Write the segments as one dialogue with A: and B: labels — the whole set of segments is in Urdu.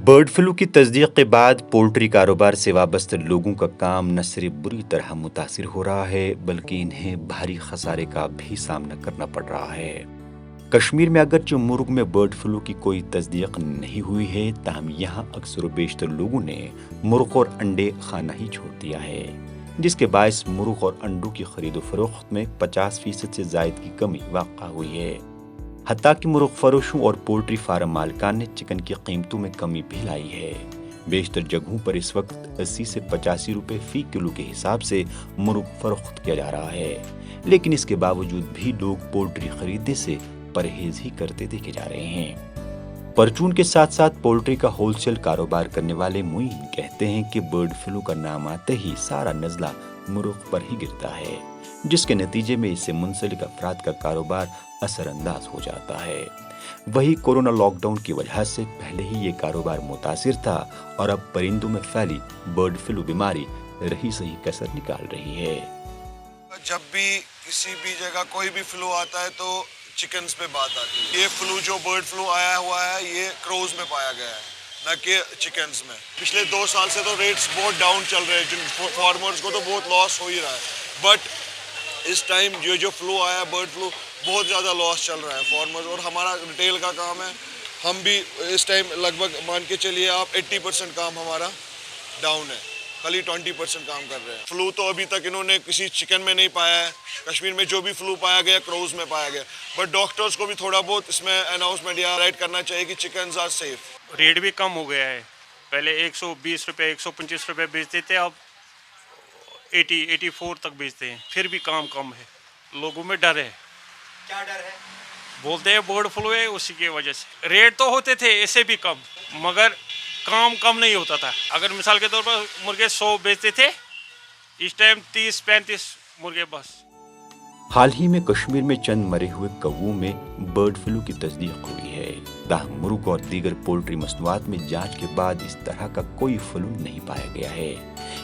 A: برڈ فلو کی تصدیق کے بعد پولٹری کاروبار سے وابستہ لوگوں کا کام نہ صرف بری طرح متاثر ہو رہا ہے بلکہ انہیں بھاری خسارے کا بھی سامنا کرنا پڑ رہا ہے۔ کشمیر میں اگرچہ مرغ میں برڈ فلو کی کوئی تصدیق نہیں ہوئی ہے، تاہم یہاں اکثر و بیشتر لوگوں نے مرغ اور انڈے کھانا ہی چھوڑ دیا ہے، جس کے باعث مرغ اور انڈوں کی خرید و فروخت میں 50% سے زائد کی کمی واقع ہوئی ہے۔ حتیٰ کہ مرغ فروشوں اور پولٹری فارم مالکان نے چکن کی قیمتوں میں کمی بھی لائی ہے۔ بیشتر جگہوں پر اس وقت 80 سے 85 روپے فی کلو کے حساب سے مرغ فروخت کیا جا رہا ہے، لیکن اس کے باوجود بھی لوگ پولٹری خریدنے سے پرہیز ہی کرتے دیکھے جا رہے ہیں۔ پرچون کے ساتھ ساتھ پولٹری کا ہول سیل کاروبار کرنے والے معین کہتے ہیں کہ برڈ فلو کا نام آتے ہی سارا نزلہ مرغ پر ہی گرتا ہے، جس کے نتیجے میں اس سے منسلک افراد کا کاروبار اثر انداز ہو جاتا ہے۔ وہی کورونا لاک ڈاؤن کی وجہ سے پہلے ہی یہ کاروبار متاثر تھا اور اب پرندوں میں پھیلی برڈ فلو بیماری رہی سہی کسر نکال رہی ہے۔
B: جب بھی کسی بھی جگہ کوئی بھی فلو آتا ہے تو چکنز پہ بات آتی ہے۔ یہ فلو جو برڈ فلو آیا ہوا ہے یہ کروز میں پایا گیا ہے، نہ کہ چکنز میں۔ پچھلے 2 سال سے تو ریٹس بہت ڈاؤن چل رہے ہیں، جن فارمرز کو تو بہت لاس ہو ہی رہا ہے، بٹ اس ٹائم جو فلو آیا ہے برڈ فلو بہت زیادہ لاس چل رہا ہے فارمرز، اور ہمارا ریٹیل کا کام ہے، ہم بھی اس ٹائم لگ بھگ مان کے چلیے آپ 80% کام ہمارا ڈاؤن ہے، خالی 20% کام کر رہے ہیں۔ فلو تو ابھی تک انہوں نے کسی چکن میں نہیں پایا ہے، کشمیر میں جو بھی فلو پایا گیا کروز میں پایا گیا، بٹ ڈاکٹرز کو بھی تھوڑا بہت اس میں اناؤنسمنٹ یا رائٹ کرنا چاہیے کہ چکنز آر سیف۔
C: ریٹ بھی کم ہو گیا ہے، پہلے 120 روپے 125 روپے بیچتے تھے، اب 84 تک بیچتے ہیں، پھر بھی کام کم ہے، لوگوں میں ڈر ہے۔
A: کیا ڈر ہے؟
C: بولتے ہیں برڈ فلو ہے، اسی کی وجہ سے ریٹ تو ہوتے تھے اسے بھی کم، مگر کام کم نہیں ہوتا تھا۔ اگر مثال کے طور پر مرغے 100 بیچتے تھے، اس ٹائم 30-35 مرغے بس۔
A: حال ہی میں کشمیر میں چند مرے ہوئے کووں میں برڈ فلو کی تصدیق ہوئی ہے، تاہم مرغ اور دیگر پولٹری مصنوعات میں جانچ کے بعد اس طرح کا کوئی فلو نہیں پایا گیا ہے،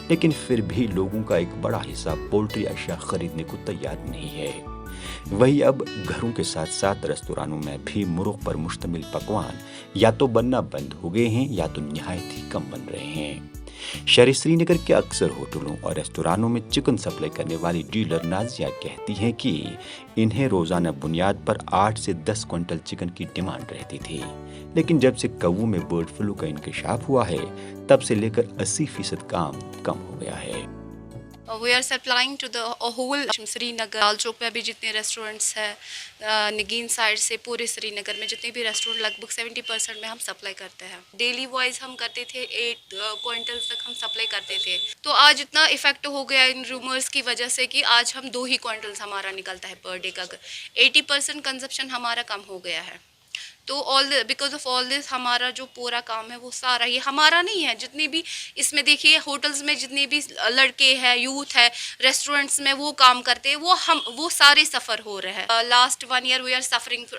A: لیکن پھر بھی لوگوں کا ایک بڑا حصہ پولٹری اشیاء خریدنے کو تیار نہیں ہے۔ وہی اب گھروں کے ساتھ ساتھ ریستورانوں میں بھی مرغ پر مشتمل پکوان یا تو بننا بند ہو گئے ہیں یا تو نہایت ہی کم بن رہے ہیں۔ شہر سری نگر کے اکثر ہوٹلوں اور ریستورانوں میں چکن سپلائی کرنے والی ڈیلر نازیہ کہتی ہیں کہ انہیں روزانہ بنیاد پر 8 سے 10 کوئنٹل چکن کی ڈیمانڈ رہتی تھی، لیکن جب سے کووں میں برڈ فلو کا انکشاف ہوا ہے تب سے لے کر 80% کام کم ہو گیا ہے۔
D: We are supplying to the whole سری نگر، لال چوک میں بھی جتنے ریسٹورنٹس ہیں، نگین سائڈ سے پورے سری نگر میں جتنے بھی ریسٹورنٹ لگ بھگ 70% میں ہم سپلائی کرتے ہیں۔ ڈیلی وائز ہم کرتے تھے 8 کوئنٹل تک ہم سپلائی کرتے تھے، تو آج اتنا افیکٹ ہو گیا ان رومرز کی وجہ سے کہ آج ہم 2 ہی کوئنٹلز ہمارا نکلتا ہے پر ڈے کا، 80% کنزپشن ہمارا کم ہو گیا ہے۔ تو بیکاز آف آل دس ہمارا جو پورا کام ہے وہ سارا یہ ہمارا نہیں ہے، جتنے بھی اس میں دیکھیے ہوٹلز میں جتنے بھی لڑکے ہیں، یوتھ ہے، ریسٹورنٹس میں وہ کام کرتے ہیں، وہ سارے سفر ہو رہے ہیں۔ Last 1 year we are suffering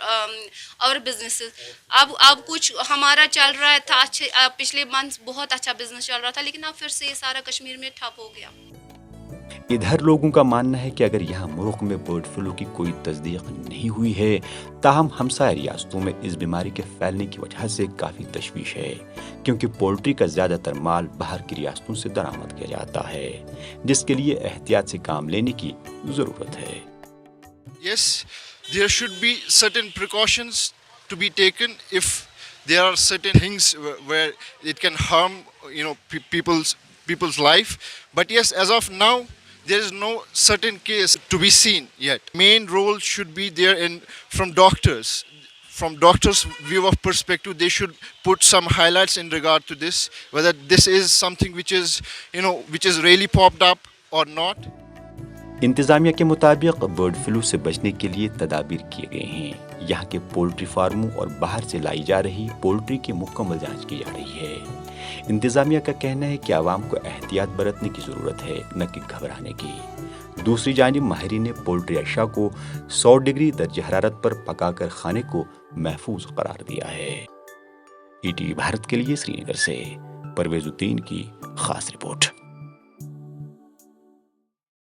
D: اور بزنسز، اب کچھ ہمارا چل رہا تھا اچھے، پچھلے منتھ بہت اچھا بزنس چل رہا تھا، لیکن اب پھر سے یہ سارا کشمیر میں ٹھپ ہو گیا۔
A: ادھر لوگوں کا ماننا ہے کہ اگر یہاں مرغ میں برڈ فلو کی کوئی تصدیق نہیں ہوئی ہے، تاہم ہمسایہ ریاستوں میں اس بیماری کے پھیلنے کی وجہ سے کافی تشویش ہے، کیونکہ پولٹری کا زیادہ تر مال باہر کی ریاستوں سے درآمد کیا جاتا ہے، جس کے لیے احتیاط سے کام لینے کی ضرورت ہے۔
E: Yes, there should be certain precautions to be taken if there are certain things where it can harm, people's life. But yes, as of now, there is no certain case to be seen yet. Main role should be there from doctors. From doctors' view of perspective, they should put some highlights in regard to this, whether this is something which is really popped up or not.
A: انتظامیہ کے مطابق برڈ فلو سے بچنے کے لیے تدابیر کیے گئے ہیں۔ یہاں کے پولٹری فارموں اور باہر سے لائی جا رہی پولٹری کی مکمل جانچ کی جا رہی ہے۔ انتظامیہ کا کہنا ہے کہ عوام کو احتیاط برتنے کی ضرورت ہے، نہ کہ گھبرانے کی۔ دوسری جانب ماہرین نے پولٹری اشیاء کو 100 ڈگری درجہ حرارت پر پکا کر کھانے کو محفوظ قرار دیا ہے۔ ETV بھارت کے لیے سری نگر سے پرویز الدین کی خاص رپورٹ۔